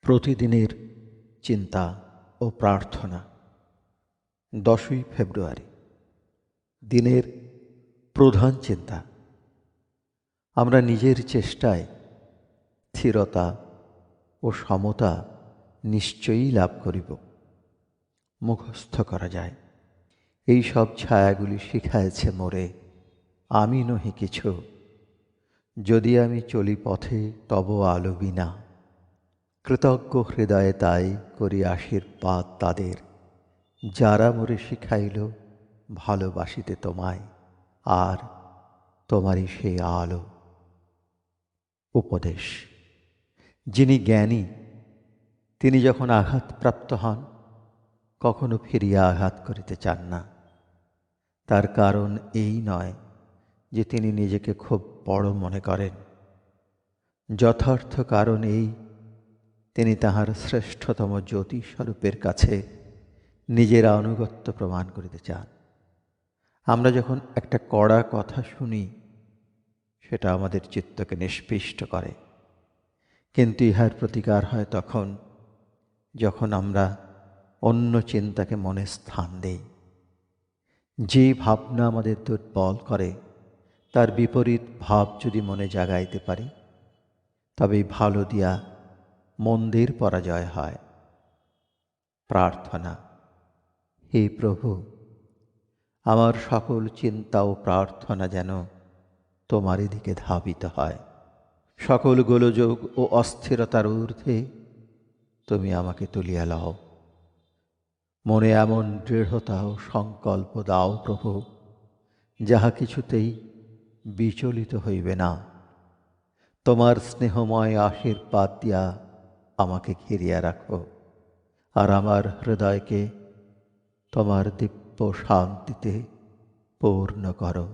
প্রতিদিনের চিন্তা ও প্রার্থনা। 10ই ফেব্রুয়ারি। দিনের প্রধান চিন্তা। আমরা নিজের চেষ্টায় স্থিরতা ও সমতা নিশ্চয়ই লাভ করিব। মুখস্থ করা যায়। এই সব ছায়াগুলি শিখাইছে মোরে, আমি নহি কিছু। যদি আমি চলি পথে তব আলো বিনা। কৃতজ্ঞ হৃদয়ে তাই করি আশীর্বাদ তাদের, যারা মোরে শিখাইল ভালোবাসিতে তোমায়, আর তোমারই সেই আলো। উপদেশ। যিনি জ্ঞানী তিনি যখন আঘাতপ্রাপ্ত হন কখনো ফিরিয়া আঘাত করিতে চান না। তার কারণ এই নয় যে তিনি নিজেকে খুব বড় মনে করেন। যথার্থ কারণ এই, তিনি তাঁহার শ্রেষ্ঠতম জ্যোতিস্বরূপের কাছে নিজের আনুগত্য প্রমাণ করিতে চান। আমরা যখন একটা কড়া কথা শুনি সেটা আমাদের চিত্তকে নিষ্পিষ্ট করে, কিন্তু ইহার প্রতিকার হয় তখন যখন আমরা অন্য চিন্তাকে মনে স্থান দেই। যে ভাবনা আমাদের দুর্বল করে তার বিপরীত ভাব যদি মনে জাগাইতে পারি, তবেই ভালো দিয়া মন্দের পরাজয় হয়। প্রার্থনা। হে প্রভু, আমার সকল চিন্তা ও প্রার্থনা যেন তোমারই দিকে ধাবিত হয়। সকল গোলযোগ ও অস্থিরতার ঊর্ধ্বে তুমি আমাকে তুলিয়া লও। মনে এমন দৃঢ়তা ও সংকল্প দাও প্রভু, যাহা কিছুতেই বিচলিত হইবে না। তোমার স্নেহময় আশীর্বাদ দিয়া আমাকে ঘিরিয়া রাখো, আর আমার হৃদয়কে তোমার দিব্য শান্তিতে পূর্ণ করো।